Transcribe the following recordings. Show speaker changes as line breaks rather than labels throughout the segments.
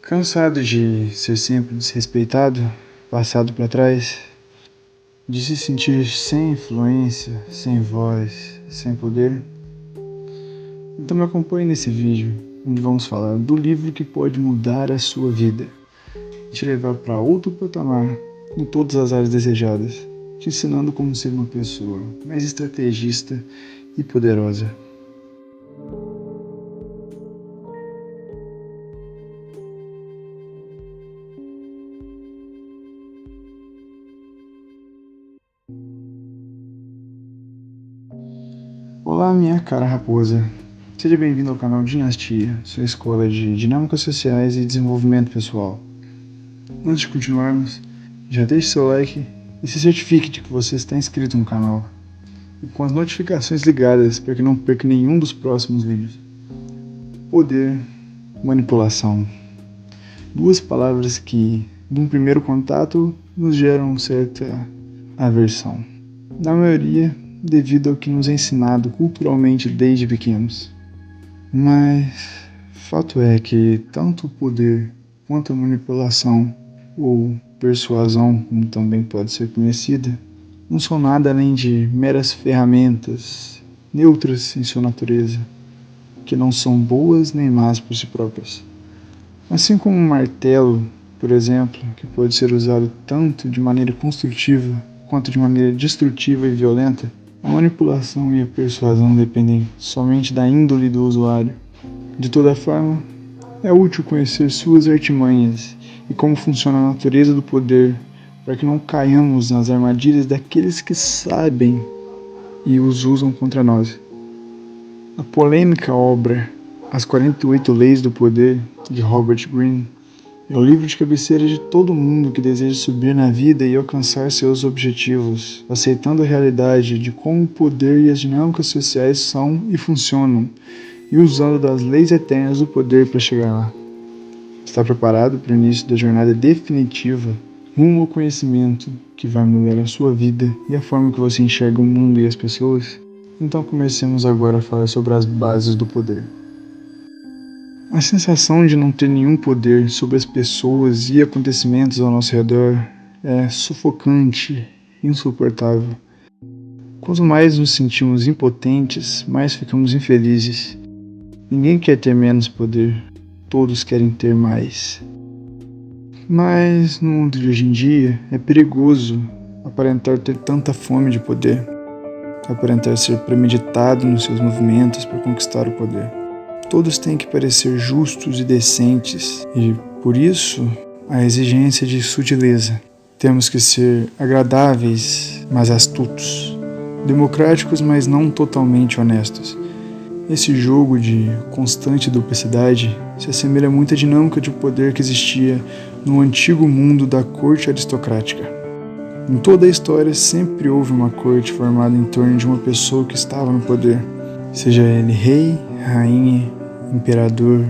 Cansado de ser sempre desrespeitado, passado para trás, de se sentir sem influência, sem voz, sem poder? Então me acompanhe nesse vídeo, onde vamos falar do livro que pode mudar a sua vida, te levar para outro patamar em todas as áreas desejadas, te ensinando como ser uma pessoa mais estrategista e poderosa. Olá, minha cara raposa. Seja bem-vindo ao canal Dinastia, sua escola de dinâmicas sociais e desenvolvimento pessoal. Antes de continuarmos, já deixe seu like e se certifique de que você está inscrito no canal e com as notificações ligadas para que não perca nenhum dos próximos vídeos. Poder, manipulação. Duas palavras que, num primeiro contato, nos geram certa aversão. Na maioria, devido ao que nos é ensinado culturalmente desde pequenos. Mas fato é que tanto o poder quanto a manipulação, ou persuasão, como também pode ser conhecida, não são nada além de meras ferramentas neutras em sua natureza, que não são boas nem más por si próprias. Assim como um martelo, por exemplo, que pode ser usado tanto de maneira construtiva quanto de maneira destrutiva e violenta, a manipulação e a persuasão dependem somente da índole do usuário. De toda forma, é útil conhecer suas artimanhas e como funciona a natureza do poder, para que não caiamos nas armadilhas daqueles que sabem e os usam contra nós. A polêmica obra As 48 Leis do Poder, de Robert Greene, é o livro de cabeceira de todo mundo que deseja subir na vida e alcançar seus objetivos, aceitando a realidade de como o poder e as dinâmicas sociais são e funcionam, e usando das leis eternas do poder para chegar lá. Está preparado para o início da jornada definitiva rumo ao conhecimento que vai mudar a sua vida e a forma que você enxerga o mundo e as pessoas? Então comecemos agora a falar sobre as bases do poder. A sensação de não ter nenhum poder sobre as pessoas e acontecimentos ao nosso redor é sufocante e insuportável. Quanto mais nos sentimos impotentes, mais ficamos infelizes. Ninguém quer ter menos poder, todos querem ter mais. Mas no mundo de hoje em dia é perigoso aparentar ter tanta fome de poder, aparentar ser premeditado nos seus movimentos para conquistar o poder. Todos têm que parecer justos e decentes, e, por isso, a exigência de sutileza. Temos que ser agradáveis, mas astutos, democráticos, mas não totalmente honestos. Esse jogo de constante duplicidade se assemelha muito à dinâmica de poder que existia no antigo mundo da corte aristocrática. Em toda a história sempre houve uma corte formada em torno de uma pessoa que estava no poder, seja ele rei, rainha, imperador,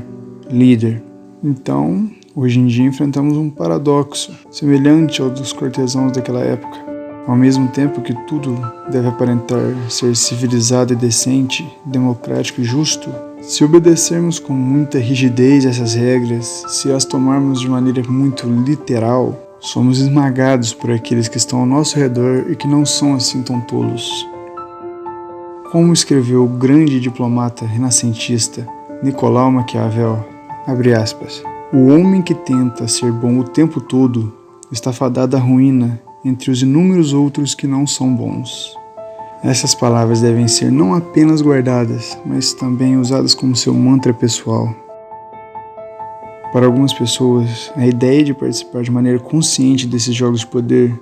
líder. Então, hoje em dia enfrentamos um paradoxo semelhante ao dos cortesãos daquela época. Ao mesmo tempo que tudo deve aparentar ser civilizado e decente, democrático e justo, se obedecermos com muita rigidez essas regras, se as tomarmos de maneira muito literal, somos esmagados por aqueles que estão ao nosso redor e que não são assim tão tolos. Como escreveu o grande diplomata renascentista Nicolau Maquiavel, abre aspas, o homem que tenta ser bom o tempo todo está fadado à ruína entre os inúmeros outros que não são bons. Essas palavras devem ser não apenas guardadas, mas também usadas como seu mantra pessoal. Para algumas pessoas, a ideia de participar de maneira consciente desses jogos de poder,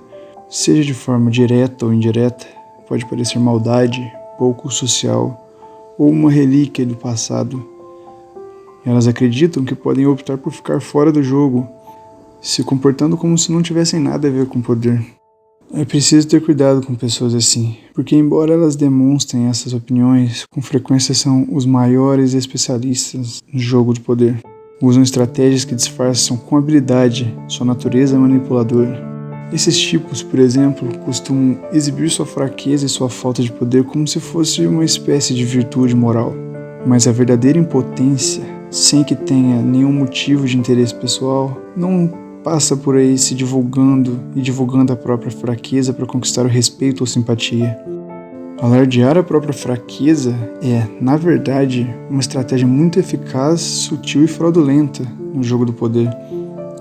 seja de forma direta ou indireta, pode parecer maldade, pouco social ou uma relíquia do passado. Elas acreditam que podem optar por ficar fora do jogo, se comportando como se não tivessem nada a ver com poder. É preciso ter cuidado com pessoas assim, porque embora elas demonstrem essas opiniões, com frequência são os maiores especialistas no jogo de poder. Usam estratégias que disfarçam com habilidade sua natureza manipuladora. Esses tipos, por exemplo, costumam exibir sua fraqueza e sua falta de poder como se fosse uma espécie de virtude moral. Mas a verdadeira impotência sem que tenha nenhum motivo de interesse pessoal, não passa por aí se divulgando e divulgando a própria fraqueza para conquistar o respeito ou simpatia. Alardear a própria fraqueza é, na verdade, uma estratégia muito eficaz, sutil e fraudulenta no jogo do poder,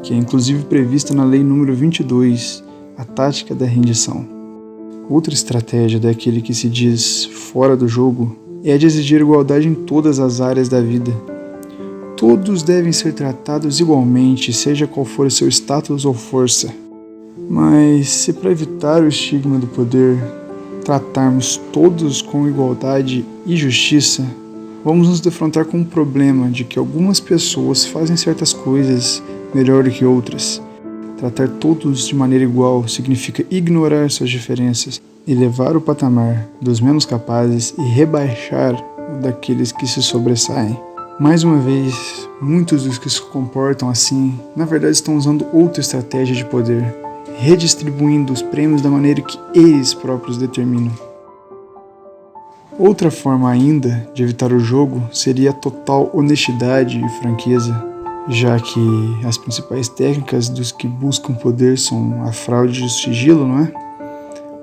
que é inclusive prevista na Lei número 22, a tática da rendição. Outra estratégia daquele que se diz fora do jogo é a de exigir igualdade em todas as áreas da vida. Todos devem ser tratados igualmente, seja qual for o seu status ou força. Mas se para evitar o estigma do poder tratarmos todos com igualdade e justiça, vamos nos defrontar com o problema de que algumas pessoas fazem certas coisas melhor do que outras. Tratar todos de maneira igual significa ignorar suas diferenças, elevar o patamar dos menos capazes e rebaixar o daqueles que se sobressaem. Mais uma vez, muitos dos que se comportam assim, na verdade estão usando outra estratégia de poder, redistribuindo os prêmios da maneira que eles próprios determinam. Outra forma ainda de evitar o jogo seria a total honestidade e franqueza, já que as principais técnicas dos que buscam poder são a fraude e o sigilo, não é?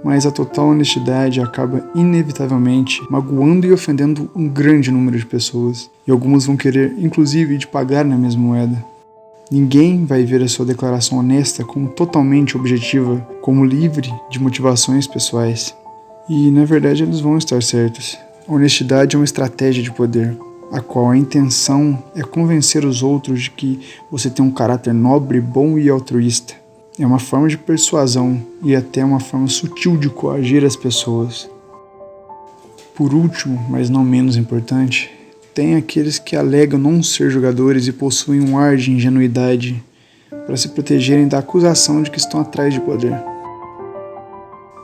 Mas a total honestidade acaba inevitavelmente magoando e ofendendo um grande número de pessoas, e algumas vão querer, inclusive, de pagar na mesma moeda. Ninguém vai ver a sua declaração honesta como totalmente objetiva, como livre de motivações pessoais. E, na verdade, eles vão estar certos. A honestidade é uma estratégia de poder, a qual a intenção é convencer os outros de que você tem um caráter nobre, bom e altruísta. É uma forma de persuasão e até uma forma sutil de coagir as pessoas. Por último, mas não menos importante, tem aqueles que alegam não ser jogadores e possuem um ar de ingenuidade para se protegerem da acusação de que estão atrás de poder.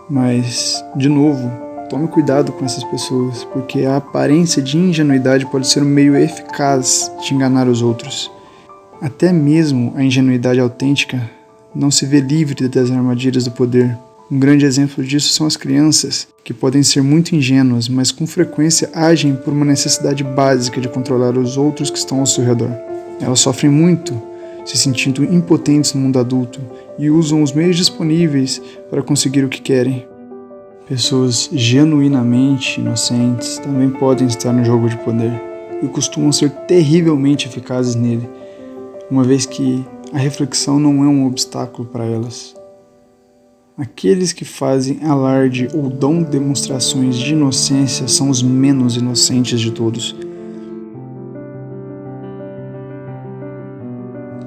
Mas, de novo, tome cuidado com essas pessoas, porque a aparência de ingenuidade pode ser um meio eficaz de enganar os outros. Até mesmo a ingenuidade autêntica não se vê livre das armadilhas do poder. Um grande exemplo disso são as crianças, que podem ser muito ingênuas, mas com frequência agem por uma necessidade básica de controlar os outros que estão ao seu redor. Elas sofrem muito, se sentindo impotentes no mundo adulto, e usam os meios disponíveis para conseguir o que querem. Pessoas genuinamente inocentes também podem estar no jogo de poder, e costumam ser terrivelmente eficazes nele, uma vez que a reflexão não é um obstáculo para elas. Aqueles que fazem alarde ou dão demonstrações de inocência são os menos inocentes de todos.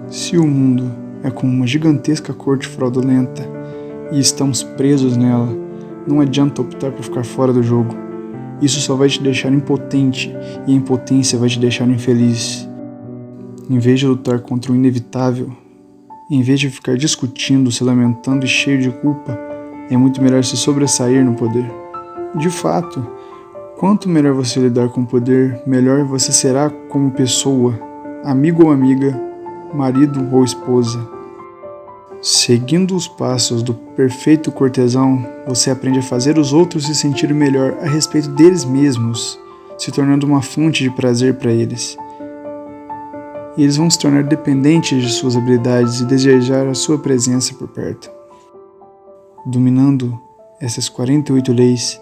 Se o mundo é como uma gigantesca corte fraudulenta e estamos presos nela, não adianta optar por ficar fora do jogo. Isso só vai te deixar impotente e a impotência vai te deixar infeliz. Em vez de lutar contra o inevitável, em vez de ficar discutindo, se lamentando e cheio de culpa, é muito melhor se sobressair no poder. De fato, quanto melhor você lidar com o poder, melhor você será como pessoa, amigo ou amiga, marido ou esposa. Seguindo os passos do perfeito cortesão, você aprende a fazer os outros se sentirem melhor a respeito deles mesmos, se tornando uma fonte de prazer para eles. E eles vão se tornar dependentes de suas habilidades e desejar a sua presença por perto. Dominando essas 48 leis,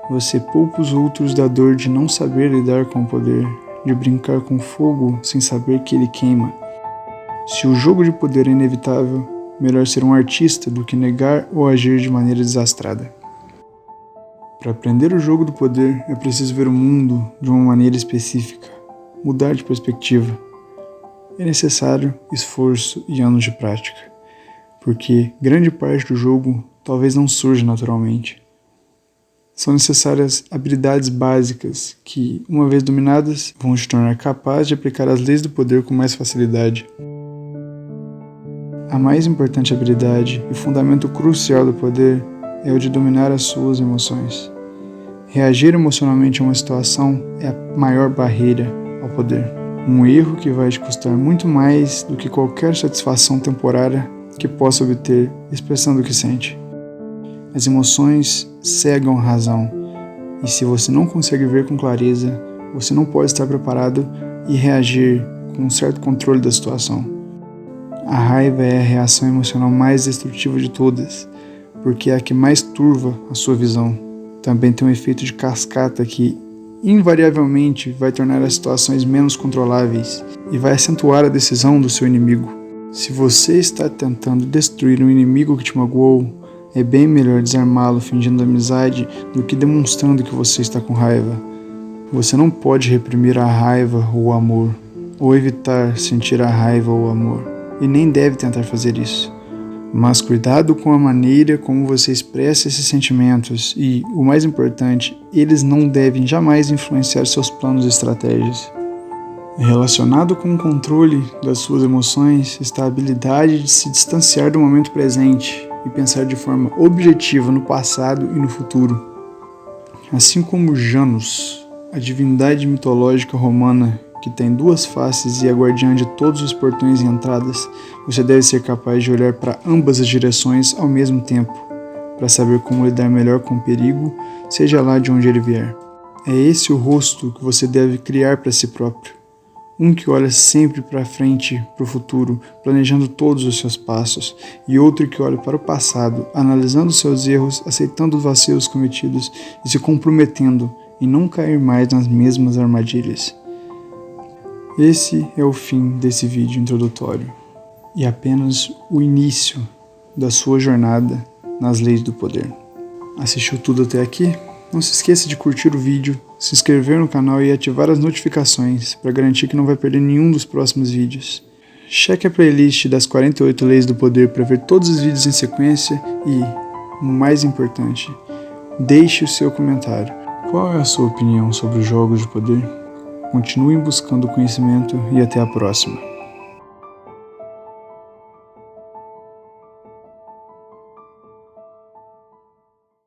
você poupa os outros da dor de não saber lidar com o poder, de brincar com fogo sem saber que ele queima. Se o jogo de poder é inevitável, melhor ser um artista do que negar ou agir de maneira desastrada. Para aprender o jogo do poder, é preciso ver o mundo de uma maneira específica, mudar de perspectiva. É necessário esforço e anos de prática, porque grande parte do jogo talvez não surja naturalmente. São necessárias habilidades básicas que, uma vez dominadas, vão te tornar capaz de aplicar as leis do poder com mais facilidade. A mais importante habilidade e fundamento crucial do poder é o de dominar as suas emoções. Reagir emocionalmente a uma situação é a maior barreira ao poder. Um erro que vai te custar muito mais do que qualquer satisfação temporária que possa obter expressando o que sente. As emoções cegam a razão, e se você não consegue ver com clareza, você não pode estar preparado e reagir com um certo controle da situação. A raiva é a reação emocional mais destrutiva de todas, porque é a que mais turva a sua visão. Também tem um efeito de cascata que, invariavelmente, vai tornar as situações menos controláveis e vai acentuar a decisão do seu inimigo. Se você está tentando destruir um inimigo que te magoou, é bem melhor desarmá-lo fingindo amizade do que demonstrando que você está com raiva. Você não pode reprimir a raiva ou o amor, ou evitar sentir a raiva ou o amor, e nem deve tentar fazer isso. Mas cuidado com a maneira como você expressa esses sentimentos e, o mais importante, eles não devem jamais influenciar seus planos e estratégias. Relacionado com o controle das suas emoções está a habilidade de se distanciar do momento presente e pensar de forma objetiva no passado e no futuro. Assim como Janus, a divindade mitológica romana que tem duas faces e é guardiã de todos os portões e entradas, você deve ser capaz de olhar para ambas as direções ao mesmo tempo, para saber como lidar melhor com o perigo, seja lá de onde ele vier. É esse o rosto que você deve criar para si próprio. Um que olha sempre para frente, para o futuro, planejando todos os seus passos, e outro que olha para o passado, analisando seus erros, aceitando os vacilos cometidos e se comprometendo em não cair mais nas mesmas armadilhas. Esse é o fim desse vídeo introdutório e apenas o início da sua jornada nas leis do poder. Assistiu tudo até aqui? Não se esqueça de curtir o vídeo, se inscrever no canal e ativar as notificações para garantir que não vai perder nenhum dos próximos vídeos. Cheque a playlist das 48 Leis do Poder para ver todos os vídeos em sequência e, o mais importante, deixe o seu comentário. Qual é a sua opinião sobre os jogos de poder? Continuem buscando conhecimento e até a próxima.